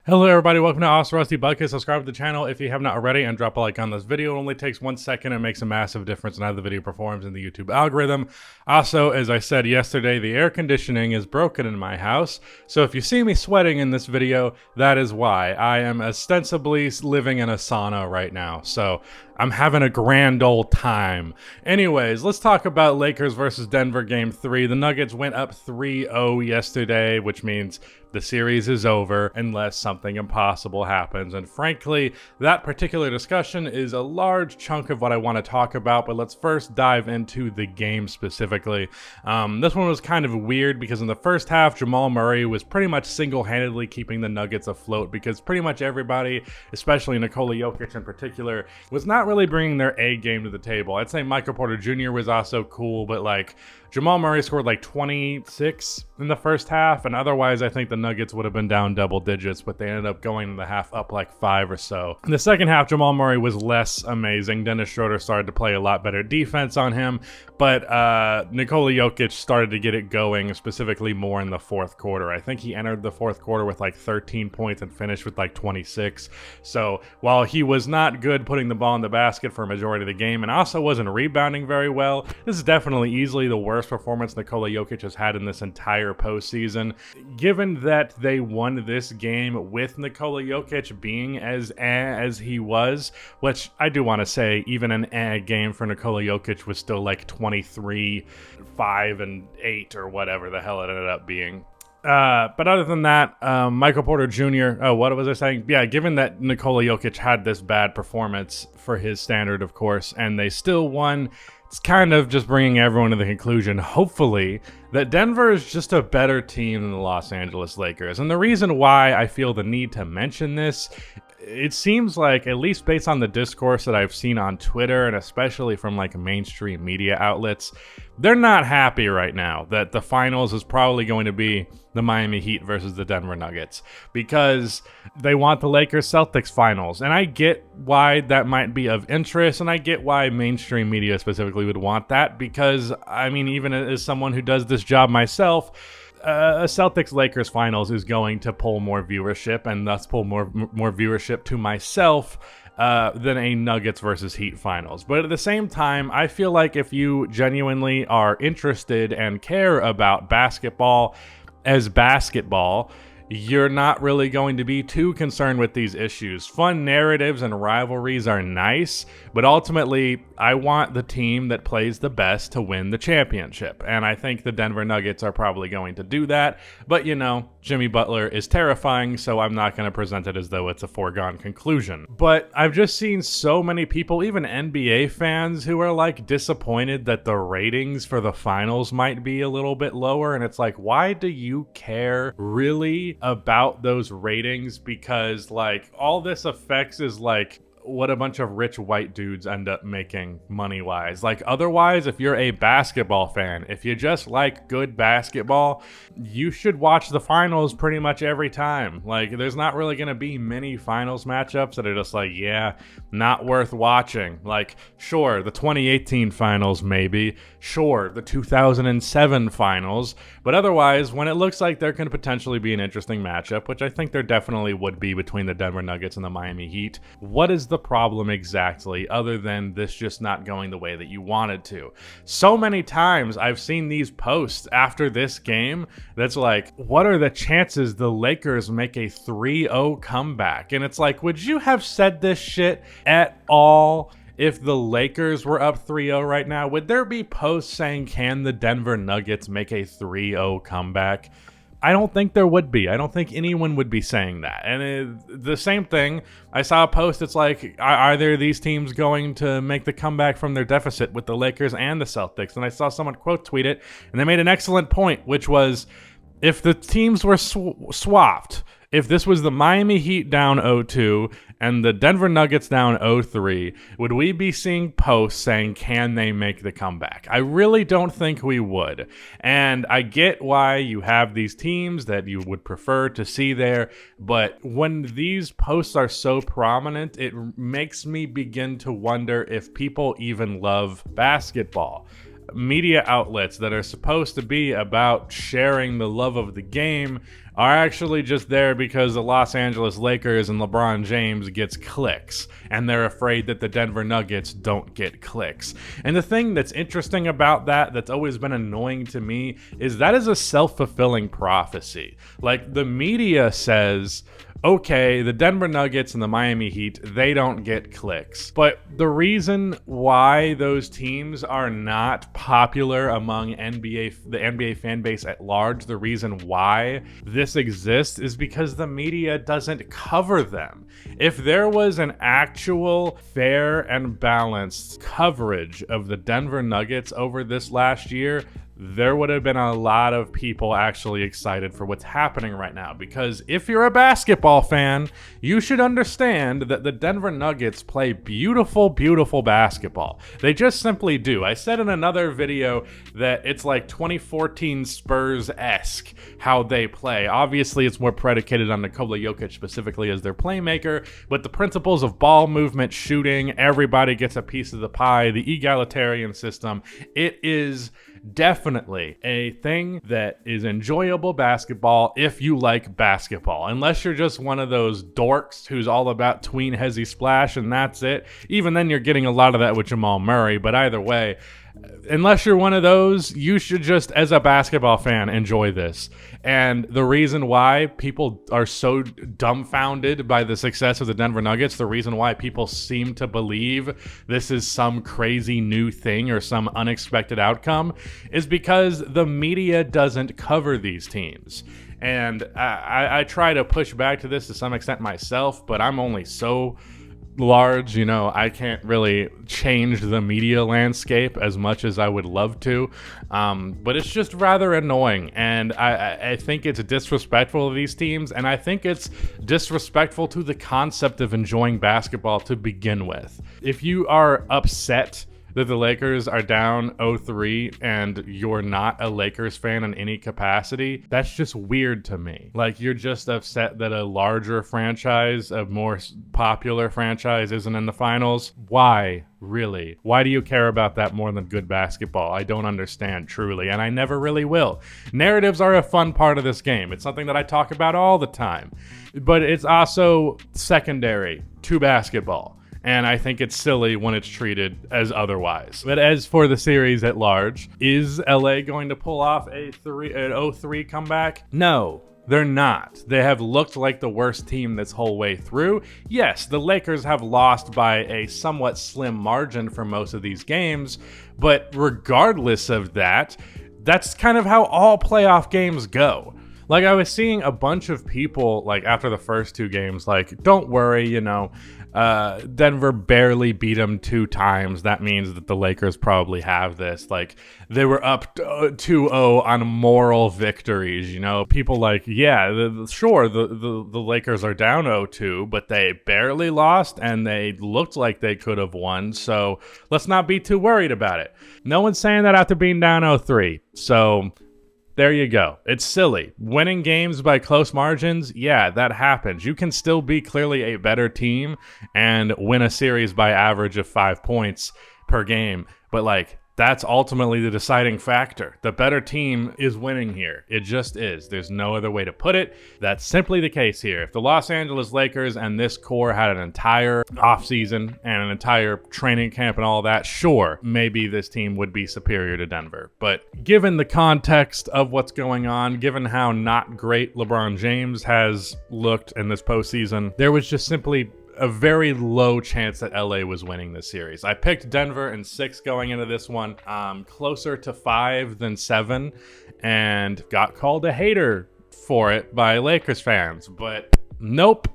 Hello everybody, welcome to Awesome Rusty Bucket. Subscribe to the channel if you have not already and drop a like on this video. It only takes 1 second and makes a massive difference in how the video performs in the YouTube algorithm. Also, as I said yesterday, the air conditioning is broken in my house, so if you see me sweating in this video, that is why. I am ostensibly living in a sauna right now, so I'm having a grand old time. Anyways, let's talk about Lakers versus Denver Game 3. The Nuggets went up 3-0 yesterday, which means the series is over unless something impossible happens. And frankly, that particular discussion is a large chunk of what I want to talk about, but let's first dive into the game specifically. This one was kind of weird because in the first half, Jamal Murray was pretty much single-handedly keeping the Nuggets afloat because pretty much everybody, especially Nikola Jokic in particular, was not really bringing their A game to the table. I'd say Michael Porter Jr. was also cool, but like Jamal Murray scored like 26 in the first half, and otherwise I think the Nuggets would have been down double digits, but they ended up going in the half up like 5 or so. In the second half, Jamal Murray was less amazing. Dennis Schroeder started to play a lot better defense on him, but Nikola Jokic started to get it going, specifically more in the fourth quarter. I think he entered the fourth quarter with like 13 points and finished with like 26. So while he was not good putting the ball in the basket for a majority of the game and also wasn't rebounding very well, this is definitely easily the worst performance Nikola Jokic has had in this entire postseason. Given that they won this game with Nikola Jokic being as he was, which I do want to say, even an game for Nikola Jokic was still like 23, 5, and 8 or whatever the hell it ended up being. But other than that, Michael Porter Jr., what was I saying? Yeah, given that Nikola Jokic had this bad performance for his standard, of course, and they still won, it's kind of just bringing everyone to the conclusion, hopefully, that Denver is just a better team than the Los Angeles Lakers. And the reason why I feel the need to mention this, it seems like, at least based on the discourse that I've seen on Twitter and especially from like mainstream media outlets, they're not happy right now that the finals is probably going to be the Miami Heat versus the Denver Nuggets because they want the Lakers-Celtics finals. And I get why that might be of interest, and I get why mainstream media specifically would want that because, I mean, even as someone who does this job myself, a Celtics-Lakers finals is going to pull more viewership and thus pull more viewership to myself than a Nuggets versus Heat finals. But at the same time, I feel like if you genuinely are interested and care about basketball as basketball, you're not really going to be too concerned with these issues. Fun narratives and rivalries are nice, but ultimately, I want the team that plays the best to win the championship. And I think the Denver Nuggets are probably going to do that. But, you know, Jimmy Butler is terrifying, so I'm not going to present it as though it's a foregone conclusion. But I've just seen so many people, even NBA fans, who are like disappointed that the ratings for the finals might be a little bit lower. And it's like, why do you care really about those ratings? Because like all this affects is like what a bunch of rich white dudes end up making money-wise. Like otherwise, if you're a basketball fan, if you just like good basketball, you should watch the finals pretty much every time. Like there's not really going to be many finals matchups that are just like, yeah, not worth watching. Like sure, the 2018 finals maybe, sure, the 2007 finals, but otherwise, when it looks like there can potentially be an interesting matchup, which I think there definitely would be between the Denver Nuggets and the Miami Heat, what is the problem exactly other than this just not going the way that you wanted to? So many times I've seen these posts after this game that's like, what are the chances the Lakers make a 3-0 comeback? And it's like, would you have said this shit at all if the Lakers were up 3-0 right now? Would there be posts saying, can the Denver Nuggets make a 3-0 comeback? I don't think there would be. I don't think anyone would be saying that. And the same thing, I saw a post that's like, are there these teams going to make the comeback from their deficit with the Lakers and the Celtics? And I saw someone quote tweet it, and they made an excellent point, which was, if the teams were swapped, if this was the Miami Heat down 0-2 and the Denver Nuggets down 0-3, would we be seeing posts saying, can they make the comeback? I really don't think we would. And I get why you have these teams that you would prefer to see there, but when these posts are so prominent, it makes me begin to wonder if people even love basketball. Media outlets that are supposed to be about sharing the love of the game are actually just there because the Los Angeles Lakers and LeBron James gets clicks, and they're afraid that the Denver Nuggets don't get clicks. And the thing that's interesting about that, that's always been annoying to me, is that is a self-fulfilling prophecy. Like, the media says, okay, the Denver Nuggets and the Miami Heat, they don't get clicks. But the reason why those teams are not popular among the NBA fan base at large, the reason why this exists is because the media doesn't cover them. If there was an actual fair and balanced coverage of the Denver Nuggets over this last year, there would have been a lot of people actually excited for what's happening right now. Because if you're a basketball fan, you should understand that the Denver Nuggets play beautiful, beautiful basketball. They just simply do. I said in another video that it's like 2014 Spurs-esque how they play. Obviously, it's more predicated on Nikola Jokic specifically as their playmaker, but the principles of ball movement, shooting, everybody gets a piece of the pie, the egalitarian system, it is definitely a thing that is enjoyable basketball if you like basketball. Unless you're just one of those dorks who's all about tween hezzy splash and that's it. Even then you're getting a lot of that with Jamal Murray, but either way, unless you're one of those, you should just, as a basketball fan, enjoy this. And the reason why people are so dumbfounded by the success of the Denver Nuggets, the reason why people seem to believe this is some crazy new thing or some unexpected outcome, is because the media doesn't cover these teams. And I try to push back to this to some extent myself, but I'm only so large, you know, I can't really change the media landscape as much as I would love to, but it's just rather annoying, and I think it's disrespectful to these teams, and I think it's disrespectful to the concept of enjoying basketball to begin with. If you are upset that the Lakers are down 0-3 and you're not a Lakers fan in any capacity, that's just weird to me. Like, you're just upset that a larger franchise, a more popular franchise, isn't in the finals. Why? Really? Why do you care about that more than good basketball? I don't understand, truly, and I never really will. Narratives are a fun part of this game. It's something that I talk about all the time, but it's also secondary to basketball. And I think it's silly when it's treated as otherwise. But as for the series at large, is LA going to pull off an 0-3 comeback? No, they're not. They have looked like the worst team this whole way through. Yes, the Lakers have lost by a somewhat slim margin for most of these games, but regardless of that, that's kind of how all playoff games go. Like, I was seeing a bunch of people, like, after the first two games, like, don't worry, you know, Denver barely beat them 2 times. That means that the Lakers probably have this. Like, they were up 2-0 on moral victories, you know. People like, yeah, the Lakers are down 0-2, but they barely lost, and they looked like they could have won, so let's not be too worried about it. No one's saying that after being down 0-3, so there you go. It's silly. Winning games by close margins, yeah, that happens. You can still be clearly a better team and win a series by average of 5 points per game. But, like, that's ultimately the deciding factor. The better team is winning here. It just is. There's no other way to put it. That's simply the case here. If the Los Angeles Lakers and this core had an entire offseason and an entire training camp and all that, sure, maybe this team would be superior to Denver. But given the context of what's going on, given how not great LeBron James has looked in this postseason, there was just simply a very low chance that LA was winning this series. I picked Denver in 6 going into this one, closer to 5 than 7, and got called a hater for it by Lakers fans, but nope.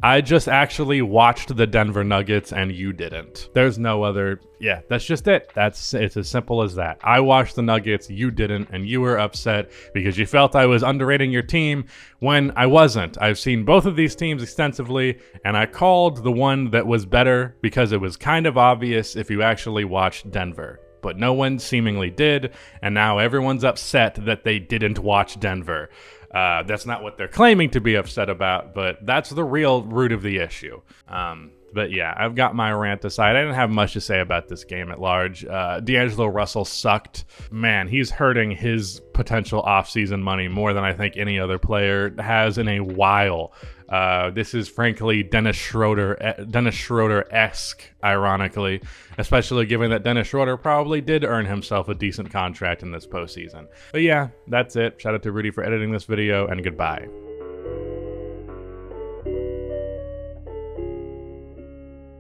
I just actually watched the Denver Nuggets and you didn't. There's no other, yeah, that's just it. It's as simple as that. I watched the Nuggets, you didn't, and you were upset because you felt I was underrating your team when I wasn't. I've seen both of these teams extensively, and I called the one that was better because it was kind of obvious if you actually watched Denver. But no one seemingly did, and now everyone's upset that they didn't watch Denver. That's not what they're claiming to be upset about, but that's the real root of the issue. But yeah, I've got my rant aside. I didn't have much to say about this game at large. D'Angelo Russell sucked. Man, he's hurting his potential offseason money more than I think any other player has in a while. This is frankly Dennis Schroeder-esque, ironically, especially given that Dennis Schroeder probably did earn himself a decent contract in this postseason. But yeah, that's it. Shout out to Rudy for editing this video, and goodbye.